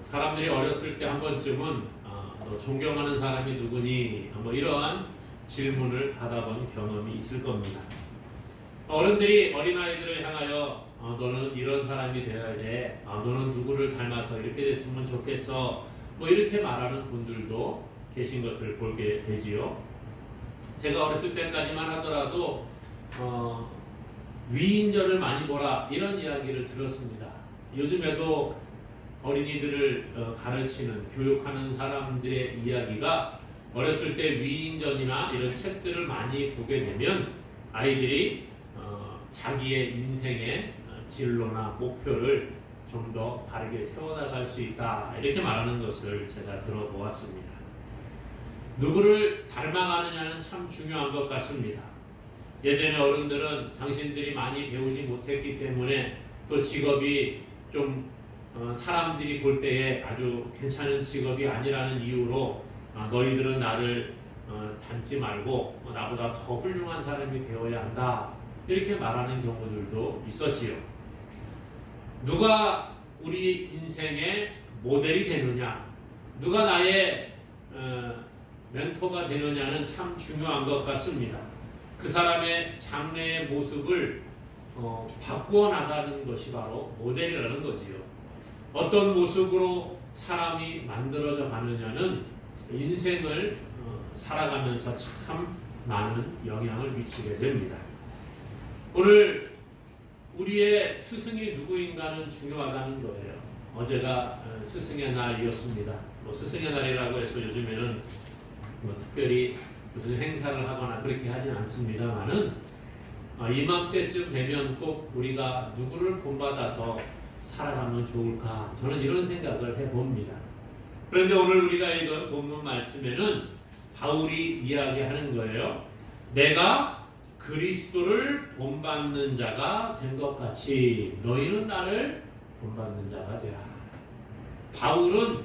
사람들이 어렸을 때 한 번쯤은 너 존경하는 사람이 누구니? 뭐 이러한 질문을 받아본 경험이 있을 겁니다. 어른들이 어린아이들을 향하여 너는 이런 사람이 되어야 돼. 너는 누구를 닮아서 이렇게 됐으면 좋겠어. 뭐 이렇게 말하는 분들도 계신 것을 보게 되지요. 제가 어렸을 때까지만 하더라도 위인전을 많이 보라 이런 이야기를 들었습니다. 요즘에도 어린이들을 가르치는 교육하는 사람들의 이야기가 어렸을 때 위인전이나 이런 책들을 많이 보게 되면 아이들이 자기의 인생의 진로나 목표를 좀 더 바르게 세워나갈 수 있다 이렇게 말하는 것을 제가 들어보았습니다. 누구를 닮아가느냐는 참 중요한 것 같습니다. 예전에 어른들은 당신들이 많이 배우지 못했기 때문에 또 직업이 좀 사람들이 볼 때에 아주 괜찮은 직업이 아니라는 이유로 너희들은 나를 닮지 말고 나보다 더 훌륭한 사람이 되어야 한다 이렇게 말하는 경우들도 있었지요. 누가 우리 인생의 모델이 되느냐, 누가 나의 멘토가 되느냐는 참 중요한 것 같습니다. 그 사람의 장래의 모습을 바꾸어 나가는 것이 바로 모델이라는 거지요. 어떤 모습으로 사람이 만들어져 가느냐는 인생을 살아가면서 참 많은 영향을 미치게 됩니다. 오늘 우리의 스승이 누구인가는 중요하다는 거예요. 어제가 스승의 날이었습니다. 스승의 날이라고 해서 요즘에는 특별히 무슨 행사를 하거나 그렇게 하진 않습니다만은 이맘때쯤 되면 꼭 우리가 누구를 본받아서 살아가면 좋을까 저는 이런 생각을 해봅니다. 그런데 오늘 우리가 읽은 본문 말씀에는 바울이 이야기하는 거예요. 내가 그리스도를 본받는 자가 된 것 같이 너희는 나를 본받는 자가 되라. 바울은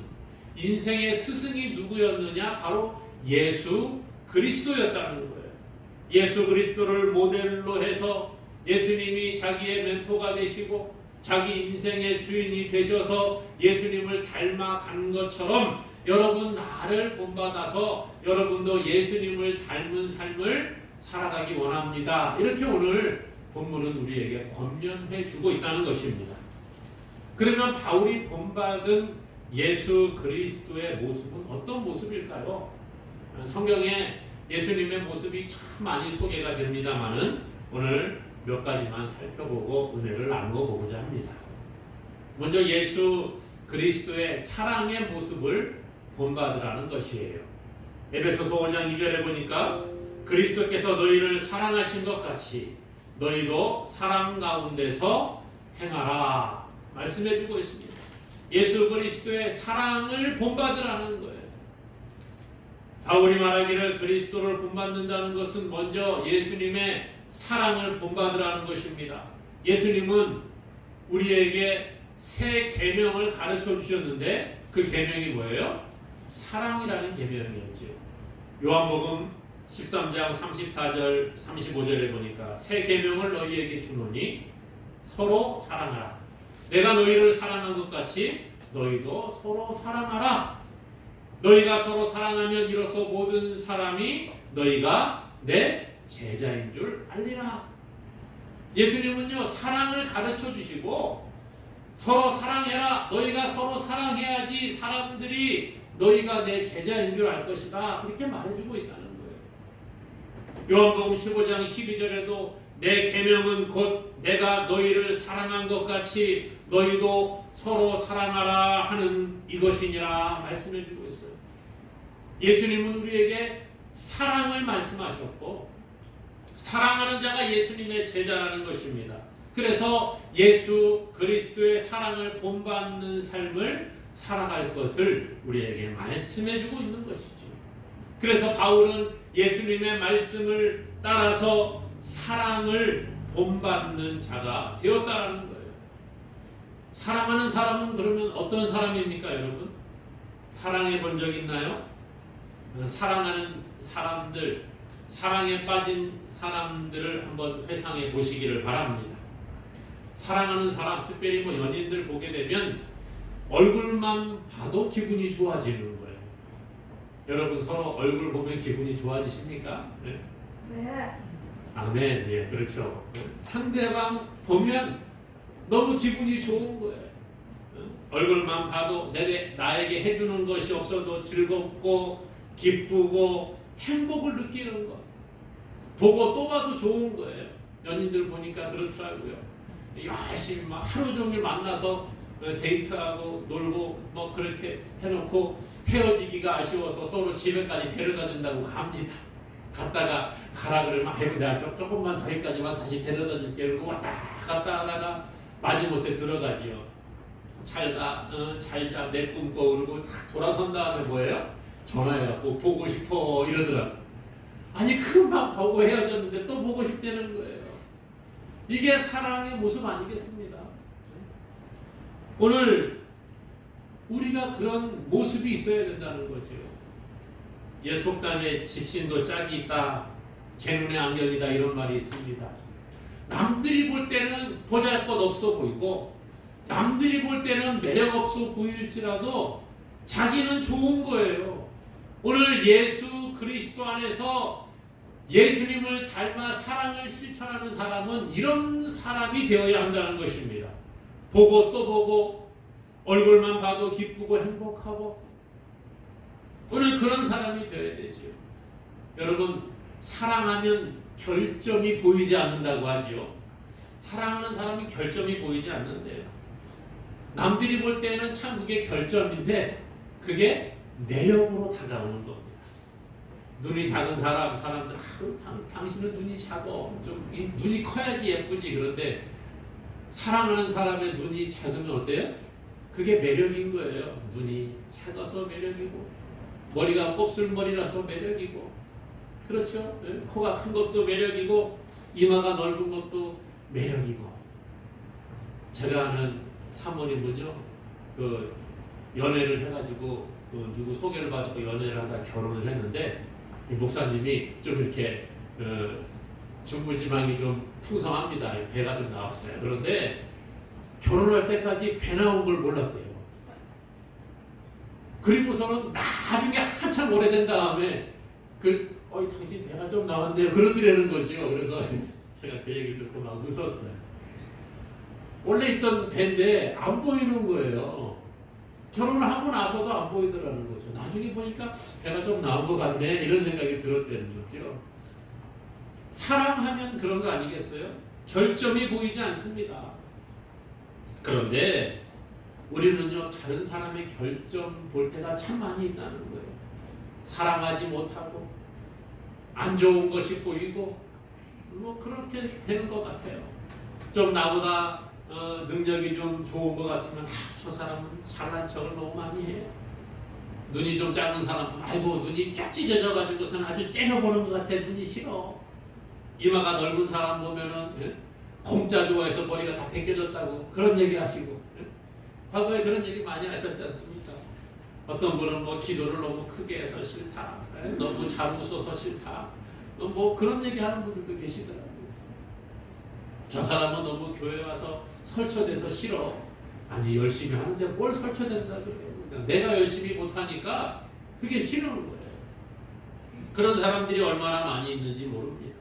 인생의 스승이 누구였느냐? 바로 예수 그리스도였다는 거예요. 예수 그리스도를 모델로 해서 예수님이 자기의 멘토가 되시고 자기 인생의 주인이 되셔서 예수님을 닮아간 것처럼 여러분 나를 본받아서 여러분도 예수님을 닮은 삶을 살아가기 원합니다. 이렇게 오늘 본문은 우리에게 권면해 주고 있다는 것입니다. 그러면 바울이 본받은 예수 그리스도의 모습은 어떤 모습일까요? 성경에 예수님의 모습이 참 많이 소개가 됩니다만은 오늘 몇 가지만 살펴보고 은혜를 나누어 보고자 합니다. 먼저 예수 그리스도의 사랑의 모습을 본받으라는 것이에요. 에베소서 5장 2절에 보니까 그리스도께서 너희를 사랑하신 것 같이 너희도 사랑 가운데서 행하라 말씀해주고 있습니다. 예수 그리스도의 사랑을 본받으라는 거예요. 바울이 말하기를 그리스도를 본받는다는 것은 먼저 예수님의 사랑을 본받으라는 것입니다. 예수님은 우리에게 새 계명을 가르쳐 주셨는데 그 계명이 뭐예요? 사랑이라는 계명이었죠. 요한복음 13장 34절 35절에 보니까 새 계명을 너희에게 주노니 서로 사랑하라. 내가 너희를 사랑한 것 같이 너희도 서로 사랑하라. 너희가 서로 사랑하면 이로써 모든 사람이 너희가 내 제자인 줄 알리라. 예수님은요 사랑을 가르쳐 주시고 서로 사랑해라. 너희가 서로 사랑해야지 사람들이 너희가 내 제자인 줄 알 것이다. 그렇게 말해주고 있다는 거예요. 요한복음 15장 12절에도 내 계명은 곧 내가 너희를 사랑한 것 같이 너희도 서로 사랑하라 하는 이것이니라 말씀해주고 있어요. 예수님은 우리에게 사랑을 말씀하셨고 사랑하는 자가 예수님의 제자라는 것입니다. 그래서 예수 그리스도의 사랑을 본받는 삶을 살아갈 것을 우리에게 말씀해주고 있는 것이죠. 그래서 바울은 예수님의 말씀을 따라서 사랑을 본받는 자가 되었다라는 거예요. 사랑하는 사람은 그러면 어떤 사람입니까, 여러분? 사랑해 본 적 있나요? 사랑하는 사람들, 사랑에 빠진 사람들을 한번 회상해 보시기를 바랍니다. 사랑하는 사람, 특별히 연인들 보게 되면 얼굴만 봐도 기분이 좋아지는 거예요. 여러분 서로 얼굴 보면 기분이 좋아지십니까? 네? 네. 아멘. 예, 그렇죠. 상대방 보면 너무 기분이 좋은 거예요. 얼굴만 봐도 나에게 해주는 것이 없어도 즐겁고 기쁘고 행복을 느끼는 것. 보고 또 봐도 좋은 거예요. 연인들 보니까 그렇더라고요. 열심히 막 하루 종일 만나서 데이트하고 놀고 뭐 그렇게 해놓고 헤어지기가 아쉬워서 서로 집에까지 데려다 준다고 갑니다. 갔다가 가라 그러면 아이고 내가 조금만 저기까지만 다시 데려다 줄게 그러고 왔다 갔다 하다가 마지못해 들어가지요. 잘자 내 꿈꿔 그러고 탁 돌아선 다음에 뭐예요? 전화해갖고 보고 싶어 이러더라고. 아니 그만 보고 헤어졌는데 또 보고 싶다는 거예요. 이게 사랑의 모습 아니겠습니다. 오늘 우리가 그런 모습이 있어야 된다는 거죠. 옛 속담에 집신도 짝이 있다, 제 눈에 안경이다 이런 말이 있습니다. 남들이 볼 때는 보잘것없어 보이고 남들이 볼 때는 매력없어 보일지라도 자기는 좋은 거예요. 오늘 예수 그리스도 안에서 예수님을 닮아 사랑을 실천하는 사람은 이런 사람이 되어야 한다는 것입니다. 보고 또 보고 얼굴만 봐도 기쁘고 행복하고 오늘 그런 사람이 되어야 되지요. 여러분 사랑하면 결점이 보이지 않는다고 하지요. 사랑하는 사람이 결점이 보이지 않는데요. 남들이 볼 때는 참 그게 결점인데 그게 매력으로 다가오는 겁니다. 눈이 작은 사람들 당신은 눈이 작어 좀 눈이 커야지 예쁘지. 그런데 사랑하는 사람의 눈이 작으면 어때요? 그게 매력인 거예요. 눈이 작아서 매력이고 머리가 곱슬머리라서 매력이고 그렇죠? 코가 큰 것도 매력이고 이마가 넓은 것도 매력이고. 제가 아는 사모님은요 그 연애를 해가지고 누구 소개를 받고 연애를 하다 결혼을 했는데 이 목사님이 좀 이렇게 중부지방이 좀 풍성합니다. 배가 좀 나왔어요. 그런데 결혼할 때까지 배 나온 걸 몰랐대요. 그리고서는 나중에 한참 오래된 다음에 당신 배가 좀 나왔네요. 그러더라는 거죠. 그래서 제가 그 얘기를 듣고 막 웃었어요. 원래 있던 배인데 안 보이는 거예요. 결혼을 하고 나서도 안 보이더라는 거죠. 나중에 보니까 배가 좀 나온 것 같네 이런 생각이 들었다는 거죠. 사랑하면 그런 거 아니겠어요? 결점이 보이지 않습니다. 그런데 우리는요 다른 사람의 결점 볼 때가 참 많이 있다는 거예요. 사랑하지 못하고 안 좋은 것이 보이고 뭐 그렇게 되는 것 같아요. 좀 나보다 능력이 좀 좋은 것 같으면 저 사람은 잘난 척을 너무 많이 해요. 눈이 좀 작은 사람은 아이고 눈이 쫙 찢어져가지고서는 아주 째려보는 것 같아. 눈이 싫어. 이마가 넓은 사람 보면은 공짜 좋아해서 머리가 다 벗겨졌다고 그런 얘기 하시고 과거에 그런 얘기 많이 하셨지 않습니까? 어떤 분은 뭐 기도를 너무 크게 해서 싫다. 너무 잘 웃어서 싫다. 뭐 그런 얘기 하는 분들도 계시더라고요. 저 사람은 너무 교회 와서 설쳐돼서 싫어. 아니 열심히 하는데 뭘 설쳐된다 그래요. 내가 열심히 못하니까 그게 싫은 거예요. 그런 사람들이 얼마나 많이 있는지 모릅니다.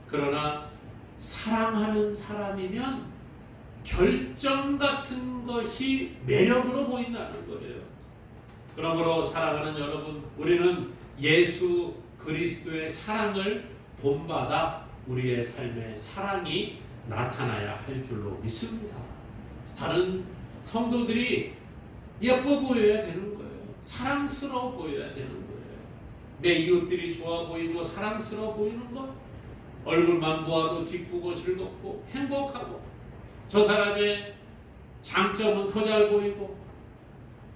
그러나 사랑하는 사람이면 결점 같은 것이 매력으로 보인다는 거예요. 그러므로 사랑하는 여러분, 우리는 예수 그리스도의 사랑을 본받아 우리의 삶에 사랑이 나타나야 할 줄로 믿습니다. 다른 성도들이 예뻐 보여야 되는 거예요. 사랑스러워 보여야 되는 거예요. 내 이웃들이 좋아 보이고 사랑스러워 보이는 것, 얼굴만 보아도 기쁘고 즐겁고 행복하고, 저 사람의 장점은 더 잘 보이고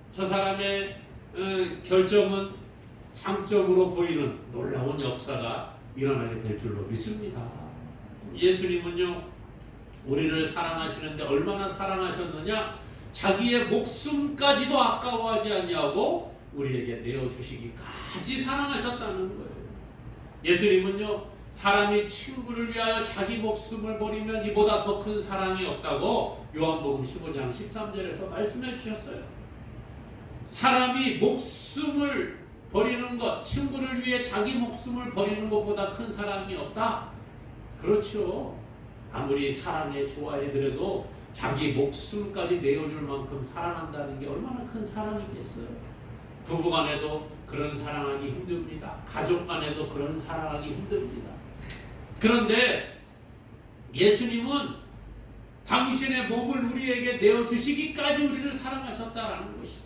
저 사람의 결점은 장점으로 보이는 놀라운 역사가 일어나게 될 줄로 믿습니다. 예수님은요 우리를 사랑하시는데 얼마나 사랑하셨느냐, 자기의 목숨까지도 아까워하지 아니하고 우리에게 내어주시기까지 사랑하셨다는 거예요. 예수님은요 사람이 친구를 위하여 자기 목숨을 버리면 이보다 더 큰 사랑이 없다고 요한복음 15장 13절에서 말씀해 주셨어요. 사람이 목숨을 버리는 것, 친구를 위해 자기 목숨을 버리는 것보다 큰 사랑이 없다? 그렇죠. 아무리 사랑에 좋아해더라도 자기 목숨까지 내어줄 만큼 사랑한다는 게 얼마나 큰 사랑이겠어요. 부부간에도 그런 사랑하기 힘듭니다. 가족간에도 그런 사랑하기 힘듭니다. 그런데 예수님은 당신의 몸을 우리에게 내어주시기까지 우리를 사랑하셨다라는 것이죠.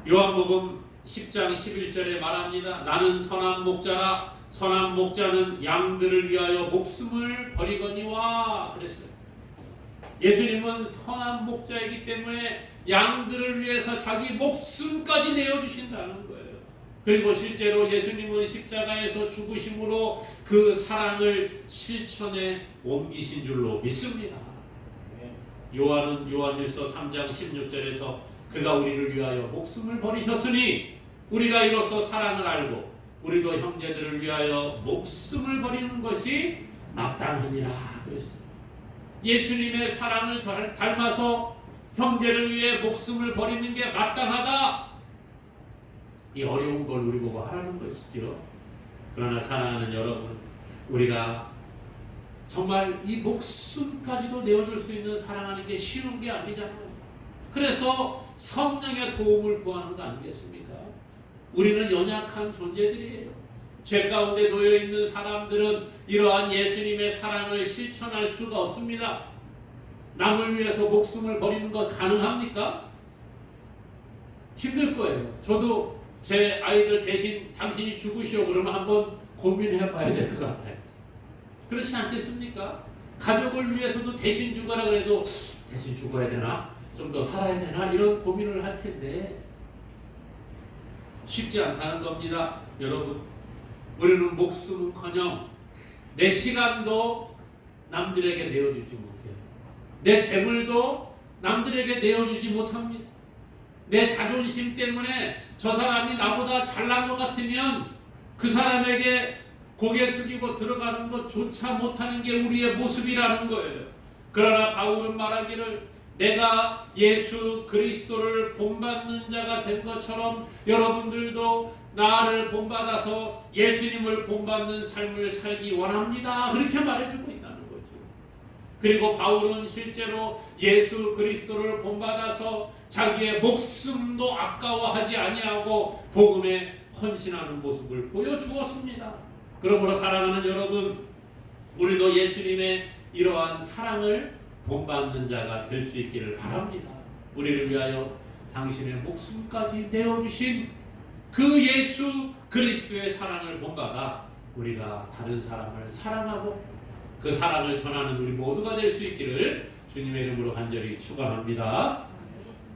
요한복음 10장 11절에 말합니다. 나는 선한 목자라. 선한 목자는 양들을 위하여 목숨을 버리거니와 그랬어요. 예수님은 선한 목자이기 때문에 양들을 위해서 자기 목숨까지 내어주신다는 거예요. 그리고 실제로 예수님은 십자가에서 죽으심으로 그 사랑을 실천에 옮기신 줄로 믿습니다. 요한은 요한일서 3장 16절에서 그가 우리를 위하여 목숨을 버리셨으니 우리가 이로써 사랑을 알고 우리도 형제들을 위하여 목숨을 버리는 것이 마땅하니라 그랬어요. 예수님의 사랑을 닮아서 형제를 위해 목숨을 버리는 게 마땅하다. 이 어려운 걸 우리 보고 하라는 것이죠. 그러나 사랑하는 여러분, 우리가 정말 이 목숨까지도 내어줄 수 있는 사랑하는 게 쉬운 게 아니잖아요. 그래서 성령의 도움을 구하는 거 아니겠습니까? 우리는 연약한 존재들이에요. 죄 가운데 놓여있는 사람들은 이러한 예수님의 사랑을 실천할 수가 없습니다. 남을 위해서 목숨을 버리는 것 가능합니까? 힘들 거예요. 저도 제 아이들 대신 당신이 죽으시오 그러면 한번 고민해 봐야 될 것 같아요. 그렇지 않겠습니까? 가족을 위해서도 대신 죽어라 그래도 대신 죽어야 되나? 좀 더 살아야 되나? 이런 고민을 할 텐데 쉽지 않다는 겁니다. 여러분, 우리는 목숨은커녕 내 시간도 남들에게 내어주지 못해요. 내 재물도 남들에게 내어주지 못합니다. 내 자존심 때문에 저 사람이 나보다 잘난 것 같으면 그 사람에게 고개 숙이고 들어가는 것조차 못하는 게 우리의 모습이라는 거예요. 그러나 바울은 말하기를 내가 예수 그리스도를 본받는 자가 된 것처럼 여러분들도 나를 본받아서 예수님을 본받는 삶을 살기 원합니다. 그렇게 말해주고 있다는 거죠. 그리고 바울은 실제로 예수 그리스도를 본받아서 자기의 목숨도 아까워하지 아니하고 복음에 헌신하는 모습을 보여주었습니다. 그러므로 사랑하는 여러분, 우리도 예수님의 이러한 사랑을 본받는 자가 될 수 있기를 바랍니다. 우리를 위하여 당신의 목숨까지 내어주신 그 예수 그리스도의 사랑을 본받아 우리가 다른 사람을 사랑하고 그 사랑을 전하는 우리 모두가 될 수 있기를 주님의 이름으로 간절히 축원합니다.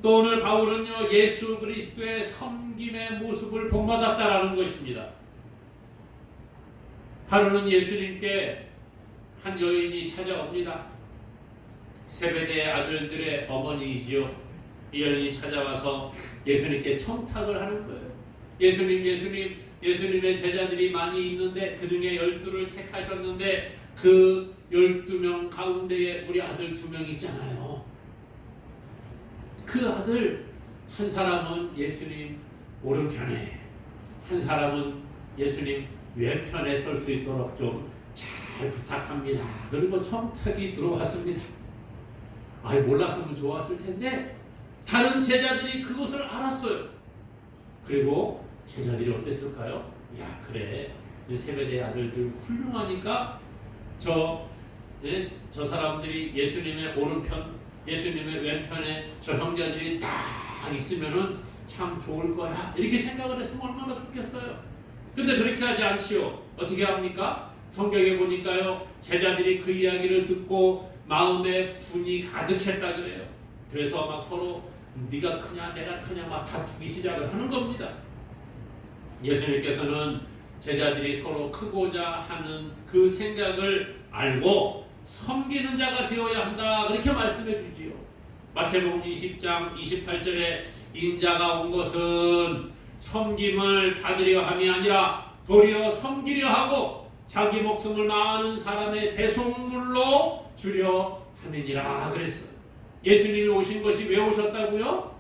또 오늘 바울은요, 예수 그리스도의 섬김의 모습을 본받았다라는 것입니다. 하루는 예수님께 한 여인이 찾아옵니다. 세베대의 아들들의 어머니이지요. 이 여인이 찾아와서 예수님께 청탁을 하는 거예요. 예수님의 제자들이 많이 있는데 그 중에 12를 택하셨는데 그 12명 가운데에 우리 아들 2명 있잖아요. 그 아들 한 사람은 예수님 오른편에, 한 사람은 예수님 왼편에 설 수 있도록 좀 잘 부탁합니다. 그리고 청탁이 들어왔습니다. 몰랐으면 좋았을 텐데 다른 제자들이 그것을 알았어요. 그리고 제자들이 어땠을까요? 야, 그래, 세베대의 아들들 훌륭하니까 저 사람들이 예수님의 오른편, 예수님의 왼편에 저 형제들이 딱 있으면은 참 좋을 거야, 이렇게 생각을 했으면 얼마나 좋겠어요. 근데 그렇게 하지 않지요. 어떻게 합니까? 성경에 보니까요, 제자들이 그 이야기를 듣고 마음에 분이 가득했다 그래요. 그래서 막 서로 네가 크냐 내가 크냐 막 다투기 시작을 하는 겁니다. 예수님께서는 제자들이 서로 크고자 하는 그 생각을 알고 섬기는 자가 되어야 한다, 그렇게 말씀해 주지요. 마태복음 20장 28절에 인자가 온 것은 섬김을 받으려 함이 아니라 도리어 섬기려 하고 자기 목숨을 많은 사람의 대속물로 주려 함이니라 그랬어요. 예수님이 오신 것이 왜 오셨다고요?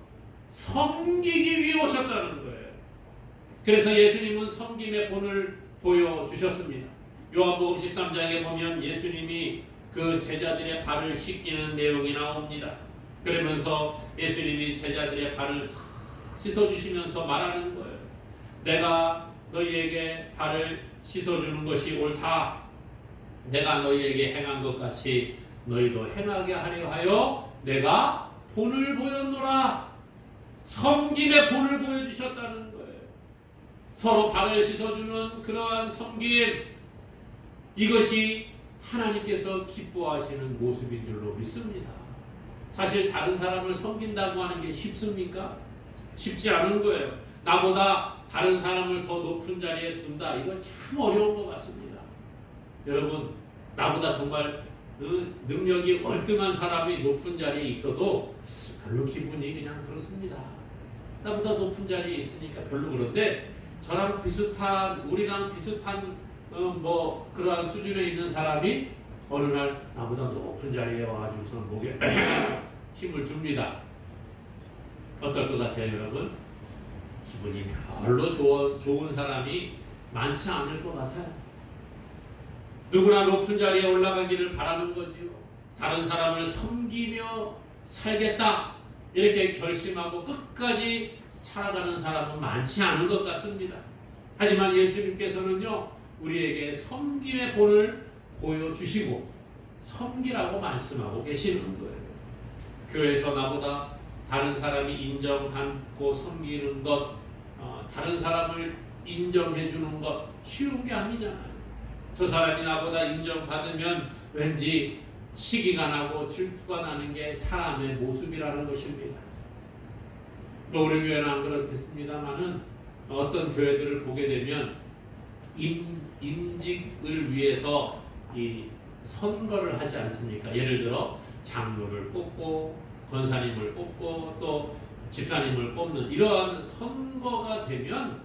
섬기기 위해 오셨다는 거예요. 그래서 예수님은 섬김의 본을 보여주셨습니다. 요한복음 13장에 보면 예수님이 그 제자들의 발을 씻기는 내용이 나옵니다. 그러면서 예수님이 제자들의 발을 씻어주시면서 말하는 거예요. 내가 너희에게 발을 씻어주는 것이 옳다. 내가 너희에게 행한 것 같이 너희도 행하게 하려 하여 내가 본을 보였노라. 섬김의 본을 보여주셨다는 거예요. 서로 발을 씻어주는 그러한 섬김, 이것이 하나님께서 기뻐하시는 모습인 줄로 믿습니다. 사실 다른 사람을 섬긴다고 하는 게 쉽습니까? 쉽지 않은 거예요. 나보다 다른 사람을 더 높은 자리에 둔다. 이건 참 어려운 것 같습니다. 여러분, 나보다 정말 능력이 월등한 사람이 높은 자리에 있어도 별로 기분이 그냥 그렇습니다. 나보다 높은 자리에 있으니까 별로 그런데 저랑 비슷한, 우리랑 비슷한 그러한 수준에 있는 사람이 어느 날 나보다 높은 자리에 와가지고서 목에 힘을 줍니다. 어떨 것 같아요, 여러분? 기분이 별로 좋은 사람이 많지 않을 것 같아요. 누구나 높은 자리에 올라가기를 바라는 거지요. 다른 사람을 섬기며 살겠다, 이렇게 결심하고 끝까지 살아가는 사람은 많지 않은 것 같습니다. 하지만 예수님께서는요, 우리에게 섬김의 본을 보여주시고 섬기라고 말씀하고 계시는 거예요. 교회에서 나보다 다른 사람이 인정받고 섬기는 것, 다른 사람을 인정해 주는 것 쉬운 게 아니잖아요. 저 사람이 나보다 인정받으면 왠지 시기가 나고 질투가 나는 게 사람의 모습이라는 것입니다. 우리 교회는 안 그렇겠습니다만은 어떤 교회들을 보게 되면 임직을 위해서 이 선거를 하지 않습니까? 예를 들어 장로를 뽑고 권사님을 뽑고 또 집사님을 뽑는 이러한 선거가 되면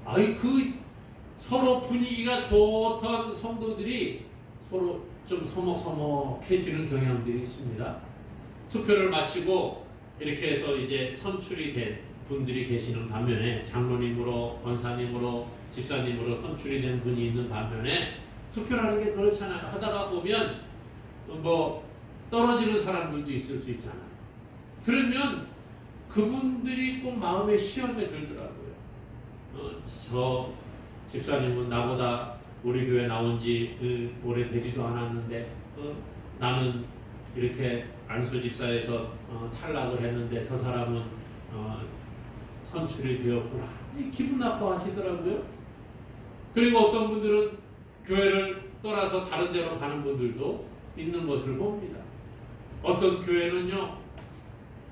그 서로 분위기가 좋던 성도들이 서로 좀 서먹서먹해지는 경향들이 있습니다. 투표를 마치고 이렇게 해서 이제 선출이 된 분들이 계시는 반면에 장로님으로 권사님으로 집사님으로 선출이 된 분이 있는 반면에 투표라는 게 그렇잖아요. 하다가 보면 떨어지는 사람들도 있을 수 있잖아요. 그러면 그분들이 꼭 마음의 시험에 들더라고요. 저 집사님은 나보다 우리 교회 나온 지 오래되지도 않았는데 나는 이렇게 안수 집사에서 탈락을 했는데 저 사람은 선출이 되었구나. 기분 나빠하시더라고요. 그리고 어떤 분들은 교회를 떠나서 다른 데로 가는 분들도 있는 것을 봅니다. 어떤 교회는요,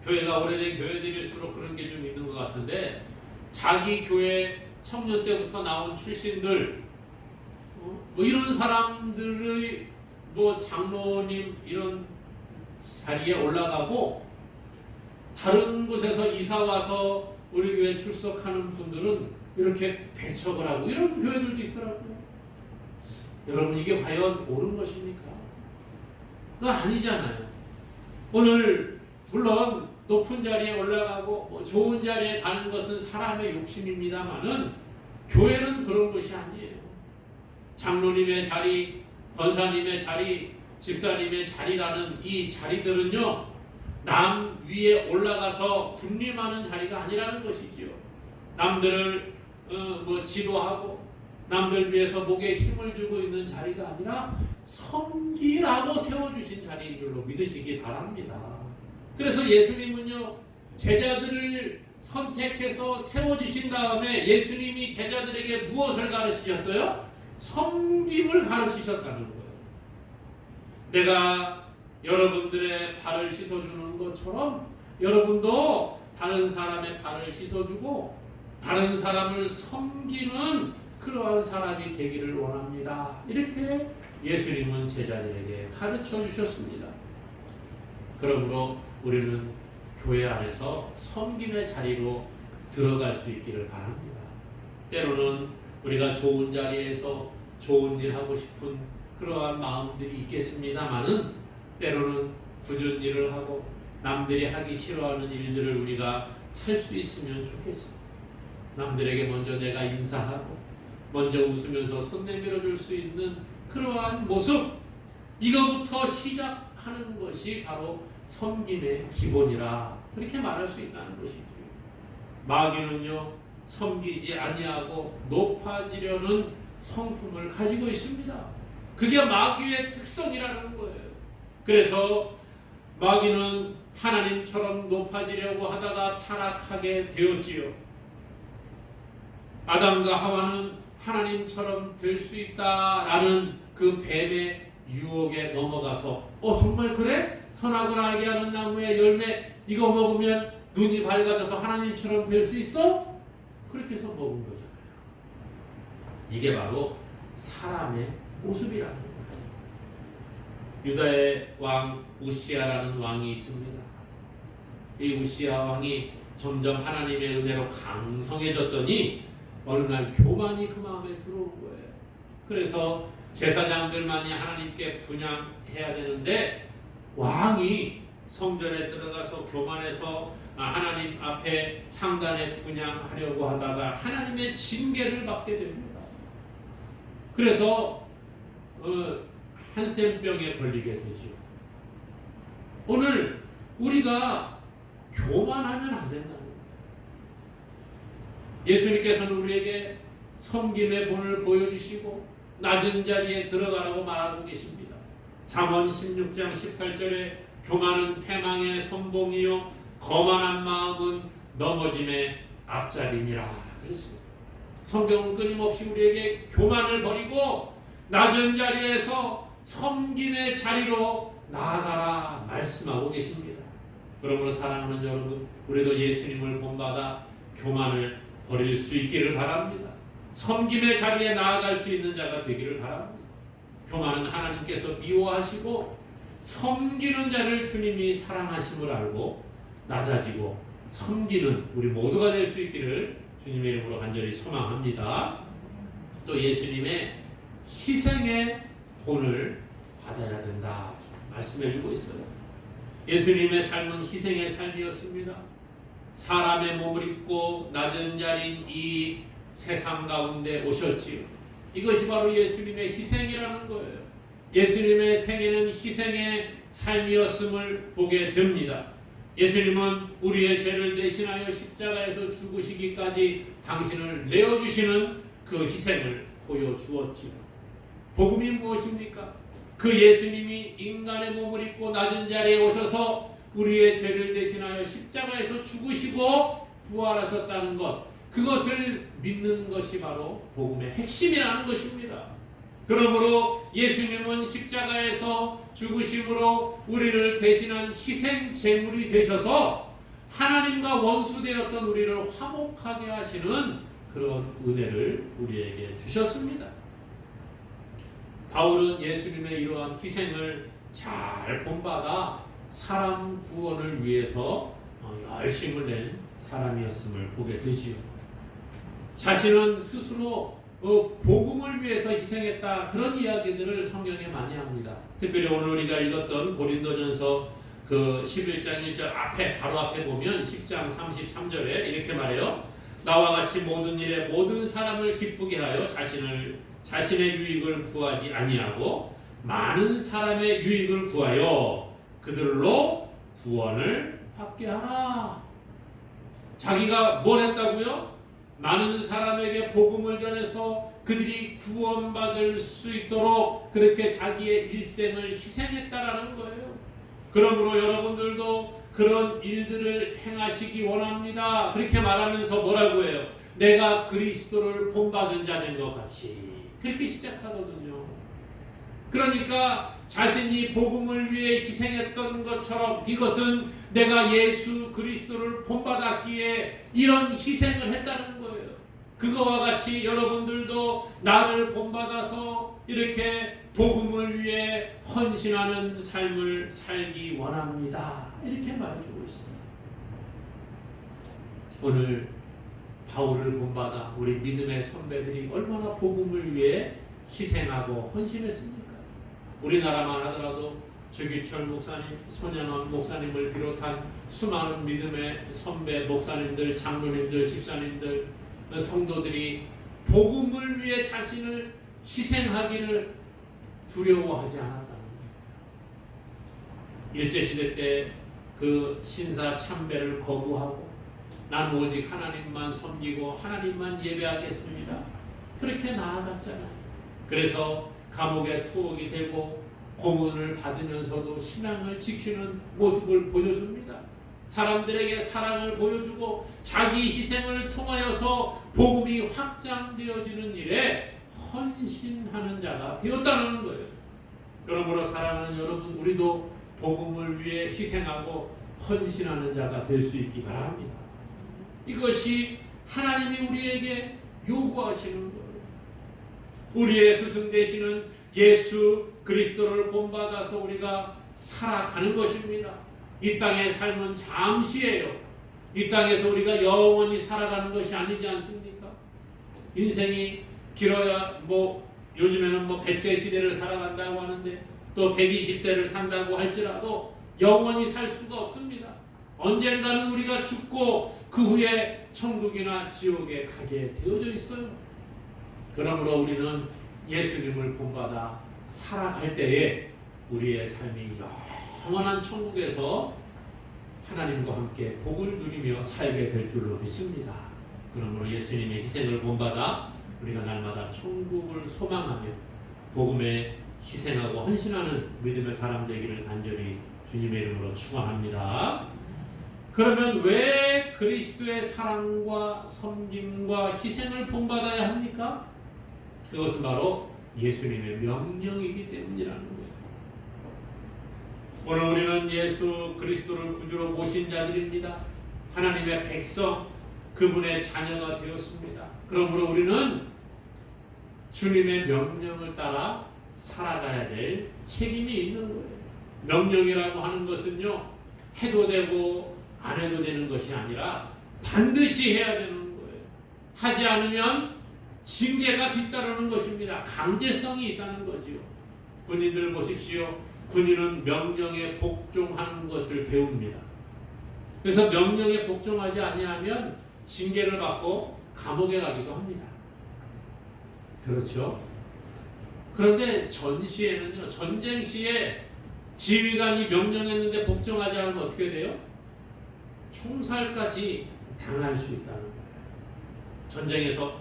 교회가 오래된 교회들일수록 그런 게 좀 있는 것 같은데 자기 교회 청년 때부터 나온 출신들 이런 사람들의 장로님 이런 자리에 올라가고 다른 곳에서 이사 와서 우리 교회 출석하는 분들은 이렇게 배척을 하고 이런 교회들도 있더라고요. 여러분, 이게 과연 옳은 것입니까? 그건 아니잖아요. 오늘 물론 높은 자리에 올라가고 좋은 자리에 가는 것은 사람의 욕심입니다만은 교회는 그런 것이 아니에요. 장로님의 자리, 권사님의 자리, 집사님의 자리라는 이 자리들은요, 남 위에 올라가서 군림하는 자리가 아니라는 것이지요. 남들을 지도하고 남들 위해서 목에 힘을 주고 있는 자리가 아니라 섬기라고 세워주신 자리인 줄로 믿으시기 바랍니다. 그래서 예수님은요, 제자들을 선택해서 세워주신 다음에 예수님이 제자들에게 무엇을 가르치셨어요? 섬김을 가르치셨다는 거예요. 내가 여러분들의 발을 씻어주는 것처럼 여러분도 다른 사람의 발을 씻어주고 다른 사람을 섬기는 그러한 사람이 되기를 원합니다. 이렇게 예수님은 제자들에게 가르쳐 주셨습니다. 그러므로 우리는 교회 안에서 섬김의 자리로 들어갈 수 있기를 바랍니다. 때로는 우리가 좋은 자리에서 좋은 일 하고 싶은 그러한 마음들이 있겠습니다만은 때로는 굳은 일을 하고 남들이 하기 싫어하는 일들을 우리가 할 수 있으면 좋겠습니다. 남들에게 먼저 내가 인사하고 먼저 웃으면서 손 내밀어 줄 수 있는 그러한 모습, 이거부터 시작하는 것이 바로 섬김의 기본이라 그렇게 말할 수 있다는 것이죠. 마귀는요, 섬기지 아니하고 높아지려는 성품을 가지고 있습니다. 그게 마귀의 특성이라는 거예요. 그래서 마귀는 하나님처럼 높아지려고 하다가 타락하게 되었지요. 아담과 하와는 하나님처럼 될 수 있다라는 그 뱀의 유혹에 넘어가서 정말 그래? 선악을 알게 하는 나무의 열매 이거 먹으면 눈이 밝아져서 하나님처럼 될 수 있어? 그렇게 해서 먹은 거잖아요. 이게 바로 사람의 모습이라는 거예요. 유다의 왕 우시아라는 왕이 있습니다. 이 우시아 왕이 점점 하나님의 은혜로 강성해졌더니 어느 날 교만이 그 마음에 들어온 거예요. 그래서 제사장들만이 하나님께 분향해야 되는데 왕이 성전에 들어가서 교만해서 하나님 앞에 향단에 분향하려고 하다가 하나님의 징계를 받게 됩니다. 그래서 한센병에 걸리게 되죠. 오늘 우리가 교만하면 안 된다는 거예요. 예수님께서는 우리에게 섬김의 본을 보여주시고 낮은 자리에 들어가라고 말하고 계십니다. 잠언 16장 18절에 교만은 패망의 선봉이요 거만한 마음은 넘어짐의 앞자리니라 그랬습니다. 성경은 끊임없이 우리에게 교만을 버리고 낮은 자리에서 섬김의 자리로 나아가라 말씀하고 계십니다. 그러므로 사랑하는 여러분, 우리도 예수님을 본받아 교만을 버릴 수 있기를 바랍니다. 섬김의 자리에 나아갈 수 있는 자가 되기를 바랍니다. 교만은 하나님께서 미워하시고 섬기는 자를 주님이 사랑하심을 알고 낮아지고 섬기는 우리 모두가 될 수 있기를 주님의 이름으로 간절히 소망합니다. 또 예수님의 희생의 본을 받아야 된다 말씀해주고 있어요. 예수님의 삶은 희생의 삶이었습니다. 사람의 몸을 입고 낮은 자리인 이 세상 가운데 오셨지요. 이것이 바로 예수님의 희생이라는 거예요. 예수님의 생애는 희생의 삶이었음을 보게 됩니다. 예수님은 우리의 죄를 대신하여 십자가에서 죽으시기까지 당신을 내어주시는 그 희생을 보여주었지요. 복음이 무엇입니까? 그 예수님이 인간의 몸을 입고 낮은 자리에 오셔서 우리의 죄를 대신하여 십자가에서 죽으시고 부활하셨다는 것, 그것을 믿는 것이 바로 복음의 핵심이라는 것입니다. 그러므로 예수님은 십자가에서 죽으심으로 우리를 대신한 희생 제물이 되셔서 하나님과 원수되었던 우리를 화목하게 하시는 그런 은혜를 우리에게 주셨습니다. 바울은 예수님의 이러한 희생을 잘 본받아 사람 구원을 위해서 열심을 낸 사람이었음을 보게 되지요. 자신은 스스로 복음을 위해서 희생했다, 그런 이야기들을 성경에 많이 합니다. 특별히 오늘 우리가 읽었던 고린도전서 그 11장 1절 앞에 바로 앞에 보면 10장 33절에 이렇게 말해요. 나와 같이 모든 일에 모든 사람을 기쁘게 하여 자신의 유익을 구하지 아니하고 많은 사람의 유익을 구하여 그들로 구원을 받게 하라. 자기가 뭘 했다고요? 많은 사람에게 복음을 전해서 그들이 구원받을 수 있도록 그렇게 자기의 일생을 희생했다라는 거예요. 그러므로 여러분들도 그런 일들을 행하시기 원합니다. 그렇게 말하면서 뭐라고 해요? 내가 그리스도를 본받은 자된 것 같이. 그렇게 시작하거든요. 그러니까 자신이 복음을 위해 희생했던 것처럼 이것은 내가 예수 그리스도를 본받았기에 이런 희생을 했다는 거예요. 그거와 같이 여러분들도 나를 본받아서 이렇게 복음을 위해 헌신하는 삶을 살기 원합니다. 이렇게 말해주고 있습니다. 오늘 바울을 본받아 우리 믿음의 선배들이 얼마나 복음을 위해 희생하고 헌신했습니까? 우리나라만 하더라도 주기철 목사님, 손양원 목사님을 비롯한 수많은 믿음의 선배 목사님들, 장로님들, 집사님들, 성도들이 복음을 위해 자신을 희생하기를 두려워하지 않았다는 거예요. 일제시대 때 그 신사 참배를 거부하고 난 오직 하나님만 섬기고 하나님만 예배하겠습니다. 그렇게 나아갔잖아요. 그래서 감옥에 투옥이 되고 고문을 받으면서도 신앙을 지키는 모습을 보여줍니다. 사람들에게 사랑을 보여주고 자기 희생을 통하여서 복음이 확장되어지는 일에 헌신하는 자가 되었다는 거예요. 그러므로 사랑하는 여러분, 우리도 복음을 위해 희생하고 헌신하는 자가 될 수 있기 바랍니다. 이것이 하나님이 우리에게 요구하시는 거예요. 우리의 스승 되시는 예수 그리스도를 본받아서 우리가 살아가는 것입니다. 이 땅의 삶은 잠시예요. 이 땅에서 우리가 영원히 살아가는 것이 아니지 않습니까? 인생이 길어야 요즘에는 100세 시대를 살아간다고 하는데 또 120세를 산다고 할지라도 영원히 살 수가 없습니다. 언젠가는 우리가 죽고 그 후에 천국이나 지옥에 가게 되어져 있어요. 그러므로 우리는 예수님을 본받아 살아갈 때에 우리의 삶이 영원한 천국에서 하나님과 함께 복을 누리며 살게 될 줄로 믿습니다. 그러므로 예수님의 희생을 본받아 우리가 날마다 천국을 소망하며 복음에 희생하고 헌신하는 믿음의 사람 되기를 간절히 주님의 이름으로 축원합니다. 그러면 왜 그리스도의 사랑과 섬김과 희생을 본받아야 합니까? 그것은 바로 예수님의 명령이기 때문이라는 거예요. 오늘 우리는 예수 그리스도를 구주로 모신 자들입니다. 하나님의 백성, 그분의 자녀가 되었습니다. 그러므로 우리는 주님의 명령을 따라 살아가야 될 책임이 있는 거예요. 명령이라고 하는 것은요, 해도 되고 안 해도 되는 것이 아니라 반드시 해야 되는 거예요. 하지 않으면 징계가 뒤따르는 것입니다. 강제성이 있다는 거지요. 군인들 보십시오. 군인은 명령에 복종하는 것을 배웁니다. 그래서 명령에 복종하지 아니하면 징계를 받고 감옥에 가기도 합니다. 그렇죠? 그런데 전시에는요, 전쟁 시에 지휘관이 명령했는데 복종하지 않으면 어떻게 돼요? 총살까지 당할 수 있다는 거예요. 전쟁에서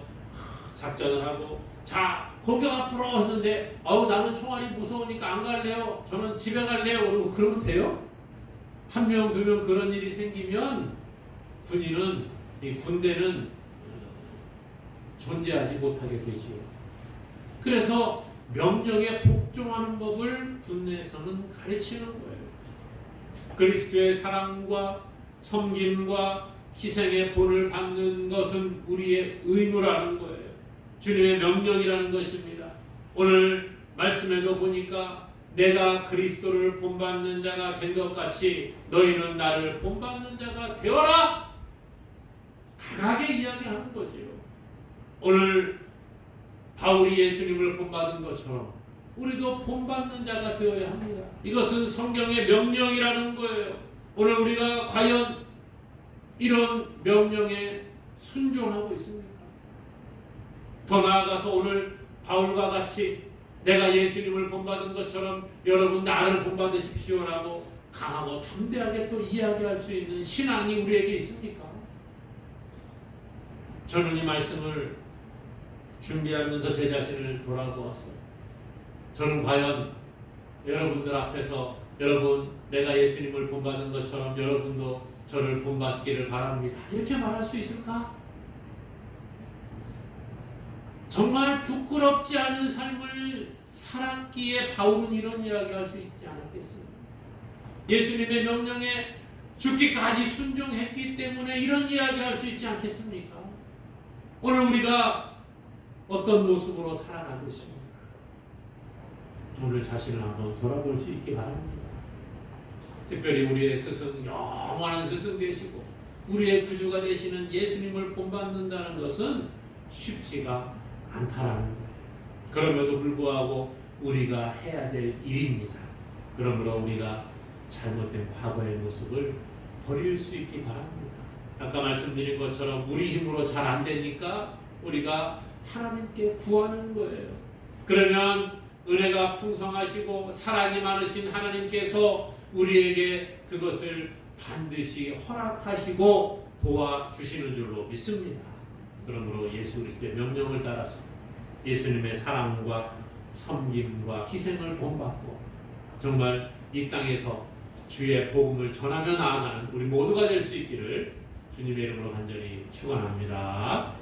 작전을 하고 자 공격 앞으로 했는데 나는 총알이 무서우니까 안 갈래요. 저는 집에 갈래요. 그러면 돼요? 한 명, 두 명 그런 일이 생기면 군대는 존재하지 못하게 되지요. 그래서 명령에 복종하는 법을 군대에서는 가르치는 거예요. 그리스도의 사랑과 섬김과 희생의 본을 받는 것은 우리의 의무라는 거예요. 주님의 명령이라는 것입니다. 오늘 말씀에도 보니까 내가 그리스도를 본받는 자가 된 것 같이 너희는 나를 본받는 자가 되어라! 강하게 이야기하는 거지요. 오늘 바울이 예수님을 본받은 것처럼 우리도 본받는 자가 되어야 합니다. 이것은 성경의 명령이라는 거예요. 오늘 우리가 과연 이런 명령에 순종하고 있습니까? 더 나아가서 오늘 바울과 같이 내가 예수님을 본받은 것처럼 여러분 나를 본받으십시오라고 강하고 담대하게 또 이야기할 수 있는 신앙이 우리에게 있습니까? 저는 이 말씀을 준비하면서 제 자신을 돌아보았어요. 저는 과연 여러분들 앞에서 여러분 내가 예수님을 본받은 것처럼 여러분도 저를 본받기를 바랍니다. 이렇게 말할 수 있을까? 정말 부끄럽지 않은 삶을 살았기에 바울은 이런 이야기할 수 있지 않았겠습니까? 예수님의 명령에 죽기까지 순종했기 때문에 이런 이야기할 수 있지 않겠습니까? 오늘 우리가 어떤 모습으로 살아가고 있습니까? 오늘 자신을 한번 돌아볼 수 있기 바랍니다. 특별히 우리의 스승, 영원한 스승 되시고 우리의 구주가 되시는 예수님을 본받는다는 것은 쉽지가 않다라는 거예요. 그럼에도 불구하고 우리가 해야 될 일입니다. 그러므로 우리가 잘못된 과거의 모습을 버릴 수 있기 바랍니다. 아까 말씀드린 것처럼 우리 힘으로 잘 안 되니까 우리가 하나님께 구하는 거예요. 그러면 은혜가 풍성하시고 사랑이 많으신 하나님께서 우리에게 그것을 반드시 허락하시고 도와주시는 줄로 믿습니다. 그러므로 예수 그리스도의 명령을 따라서 예수님의 사랑과 섬김과 희생을 본받고 정말 이 땅에서 주의 복음을 전하며 나아가는 우리 모두가 될 수 있기를 주님의 이름으로 간절히 축원합니다.